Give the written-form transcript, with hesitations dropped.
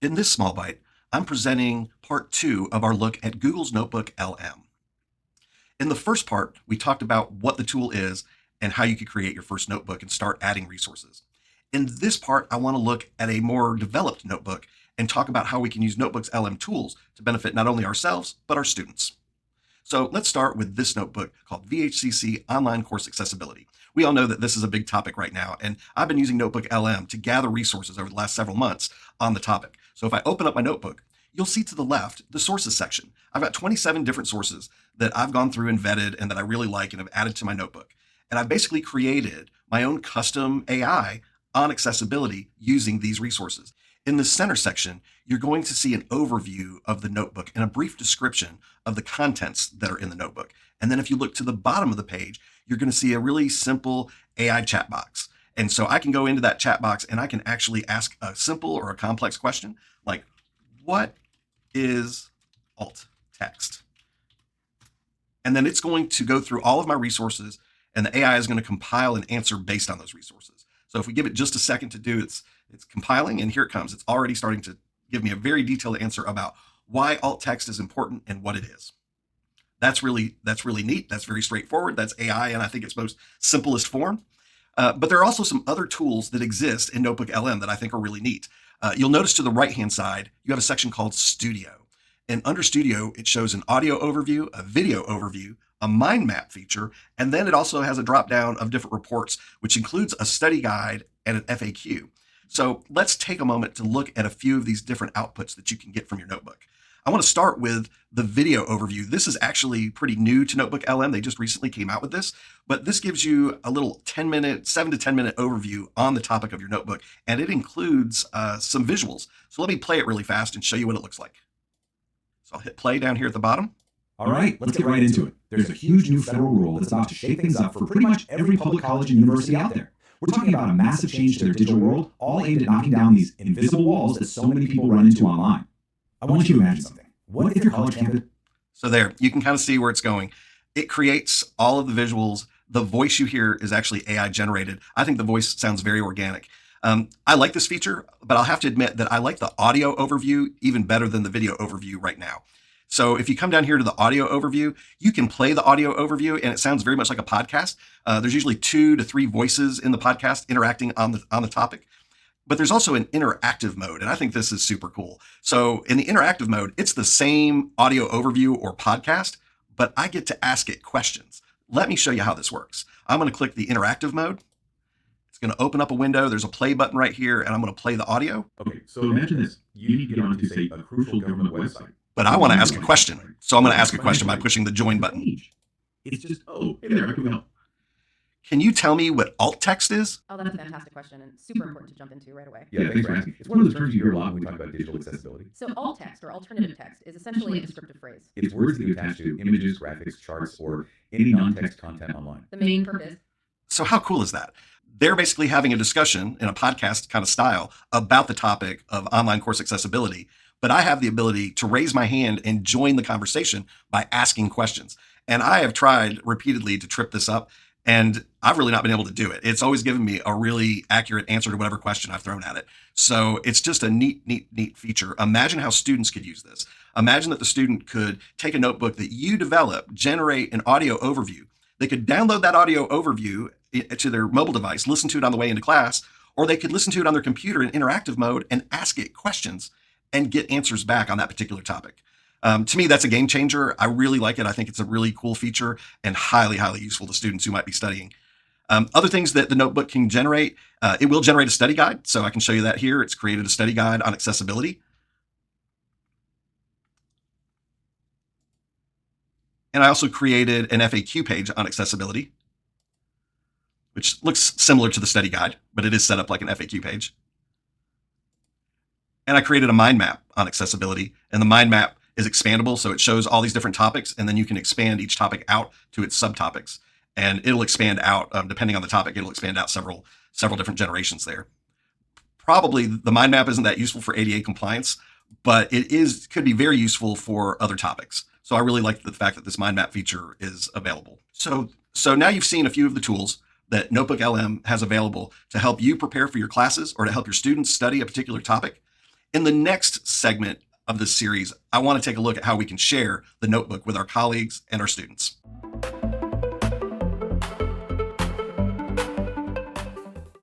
In this small bite, I'm presenting part 2 of our look at Google's Notebook LM. In the first part, we talked about what the tool is and how you could create your first notebook and start adding resources. In this part, I want to look at a more developed notebook and talk about how we can use Notebook's LM tools to benefit not only ourselves, but our students. So let's start with this notebook called VHCC Online Course Accessibility. We all know that this is a big topic right now, and I've been using Notebook LM to gather resources over the last several months on the topic. So if I open up my notebook, you'll see to the left the sources section. I've got 27 different sources that I've gone through and vetted and that I really like and have added to my notebook. And I've basically created my own custom AI on accessibility using these resources. In the center section, you're going to see an overview of the notebook and a brief description of the contents that are in the notebook. And then if you look to the bottom of the page, you're going to see a really simple AI chat box. And so I can go into that chat box and I can actually ask a simple or a complex question like, what is alt text? And then it's going to go through all of my resources and the AI is going to compile an answer based on those resources. So if we give it just a second to do it's compiling, and here it comes. It's already starting to give me a very detailed answer about why alt text is important and what it is. That's really neat. That's very straightforward. That's AI, and I think it's most simplest form. But there are also some other tools that exist in Notebook LM that I think are really neat. You'll notice to the right-hand side, you have a section called Studio. And under Studio, it shows an audio overview, a video overview, a mind map feature, and then it also has a drop down of different reports, which includes a study guide and an FAQ. So let's take a moment to look at a few of these different outputs that you can get from your notebook. I want to start with the video overview. This is actually pretty new to Notebook LM. They just recently came out with this, but this gives you a little 7 to 10 minute overview on the topic of your notebook, and it includes some visuals. So let me play it really fast and show you what it looks like. So I'll hit play down here at the bottom. All right, let's get right into it. There's a huge new federal rule that's about to shake things up for pretty much every public college and university out there. We're talking about a massive change to their digital world, all aimed at knocking down these invisible walls that so many people run into online. I want you to imagine something. What if your college campus... So there, you can kind of see where it's going. It creates all of the visuals. The voice you hear is actually AI generated. I think the voice sounds very organic. I like this feature, but I'll have to admit that I like the audio overview even better than the video overview right now. So if you come down here to the audio overview, you can play the audio overview and it sounds very much like a podcast. There's usually 2 to 3 voices in the podcast interacting on the topic, but there's also an interactive mode. And I think this is super cool. So in the interactive mode, it's the same audio overview or podcast, but I get to ask it questions. Let me show you how this works. I'm going to click the interactive mode. It's going to open up a window. There's a play button right here, and I'm going to play the audio. Okay, so imagine this. You need to get onto, say, a crucial government website. But I want to ask a question. So I'm going to ask a question by pushing the join button. It's just, oh, hey there, I can help. Can you tell me what alt text is? Oh, that's a fantastic question and super important to jump into right away. Yeah, thanks for asking. It's one of those terms you hear a lot when we talk about digital accessibility. So alt text or alternative text is essentially a descriptive phrase. It's words that you attach to images, graphics, charts, or any non-text content online. The main purpose. So how cool is that? They're basically having a discussion in a podcast kind of style about the topic of online course accessibility, but I have the ability to raise my hand and join the conversation by asking questions. And I have tried repeatedly to trip this up, and I've really not been able to do it. It's always given me a really accurate answer to whatever question I've thrown at it. So it's just a neat feature. Imagine how students could use this. Imagine that the student could take a notebook that you develop, generate an audio overview. They could download that audio overview to their mobile device, listen to it on the way into class, or they could listen to it on their computer in interactive mode and ask it questions and get answers back on that particular topic. To me, that's a game changer. I really like it. I think it's a really cool feature and highly useful to students who might be studying. Other things that the notebook can generate, it will generate a study guide. So I can show you that here. It's created a study guide on accessibility. And I also created an FAQ page on accessibility, which looks similar to the study guide, but it is set up like an FAQ page. And I created a mind map on accessibility, and the mind map is expandable. So it shows all these different topics, and then you can expand each topic out to its subtopics, and it'll expand out, depending on the topic, it'll expand out several different generations there. Probably the mind map isn't that useful for ADA compliance, but it could be very useful for other topics. So I really like the fact that this mind map feature is available. So now you've seen a few of the tools that Notebook LM has available to help you prepare for your classes or to help your students study a particular topic. In the next segment of this series, I want to take a look at how we can share the notebook with our colleagues and our students.